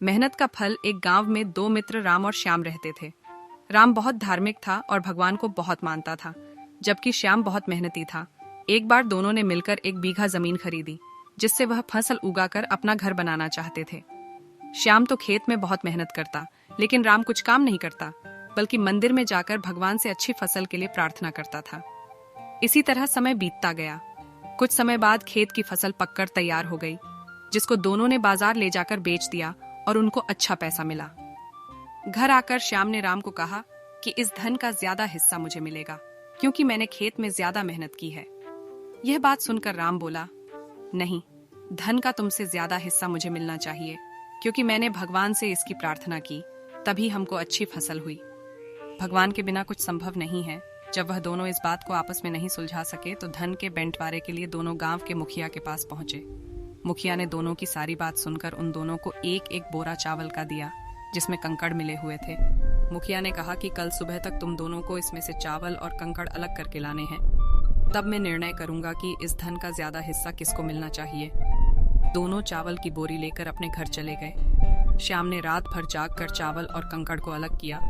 मेहनत का फल। एक गांव में दो मित्र राम और श्याम रहते थे। राम बहुत धार्मिक था और भगवान को बहुत मानता था, जबकि श्याम बहुत मेहनती था। एक बार दोनों ने मिलकर 1 बीघा जमीन खरीदी, जिससे वह फसल उगाकर अपना घर बनाना चाहते थे। श्याम तो खेत में बहुत मेहनत करता, लेकिन राम कुछ काम नहीं करता, बल्कि मंदिर में जाकर भगवान से अच्छी फसल के लिए प्रार्थना करता था। इसी तरह समय बीतता गया। कुछ समय बाद खेत की फसल पककर तैयार हो गई, जिसको दोनों ने बाजार ले जाकर बेच दिया और उनको अच्छा पैसा मिला। घर आकर श्याम ने राम को कहा कि इस धन का ज्यादा हिस्सा मुझे मिलेगा, क्योंकि मैंने खेत में ज्यादा मेहनत की है। यह बात सुनकर राम बोला, नहीं, धन का तुमसे ज्यादा हिस्सा मुझे मिलना चाहिए, क्योंकि मैंने भगवान से इसकी प्रार्थना की, तभी हमको अच्छी फसल हुई। भगवान के बिना कुछ संभव नहीं है। जब वह दोनों इस बात को आपस में नहीं सुलझा सके तो धन के बंटवारे के लिए दोनों गांव के मुखिया के पास पहुंचे। मुखिया ने दोनों की सारी बात सुनकर उन दोनों को एक एक बोरा चावल का दिया, जिसमें कंकड़ मिले हुए थे। मुखिया ने कहा कि कल सुबह तक तुम दोनों को इसमें से चावल और कंकड़ अलग करके लाने हैं, तब मैं निर्णय करूंगा कि इस धन का ज्यादा हिस्सा किसको मिलना चाहिए। दोनों चावल की बोरी लेकर अपने घर चले गए। श्याम ने रात भर जाग कर चावल और कंकड़ को अलग किया,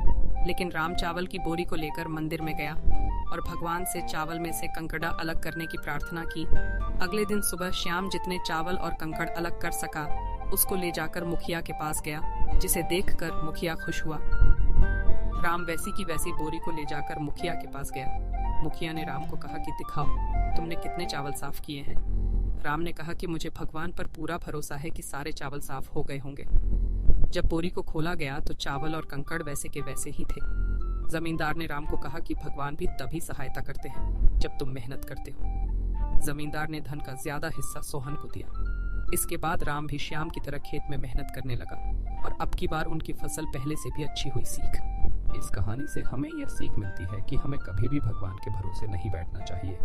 लेकिन राम चावल की बोरी को लेकर मंदिर में गया और भगवान से चावल में से कंकड़ा अलग करने की प्रार्थना की। अगले दिन सुबह श्याम जितने चावल और कंकड़ अलग कर सका, उसको ले जाकर मुखिया के पास गया, जिसे देखकर मुखिया खुश हुआ। राम वैसी की वैसी बोरी को ले जाकर मुखिया के पास गया। मुखिया ने राम को कहा कि दिखाओ, तुमने कितने चावल साफ किए हैं। राम ने कहा कि मुझे भगवान पर पूरा भरोसा है कि सारे चावल साफ हो गए होंगे। जब बोरी को खोला गया तो चावल और कंकड़ वैसे के वैसे ही थे। जमींदार ने राम को कहा कि भगवान भी तभी सहायता करते हैं जब तुम मेहनत करते हो। जमींदार ने धन का ज्यादा हिस्सा सोहन को दिया। इसके बाद राम भी श्याम की तरह खेत में मेहनत करने लगा और अब की बार उनकी फसल पहले से भी अच्छी हुई। सीख, इस कहानी से हमें यह सीख मिलती है कि हमें कभी भी भगवान के भरोसे नहीं बैठना चाहिए।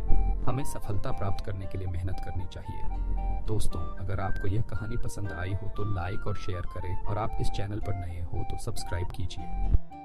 हमें सफलता प्राप्त करने के लिए मेहनत करनी चाहिए। दोस्तों, अगर आपको यह कहानी पसंद आई हो तो लाइक और शेयर करें, और आप इस चैनल पर नए हो तो सब्सक्राइब कीजिए।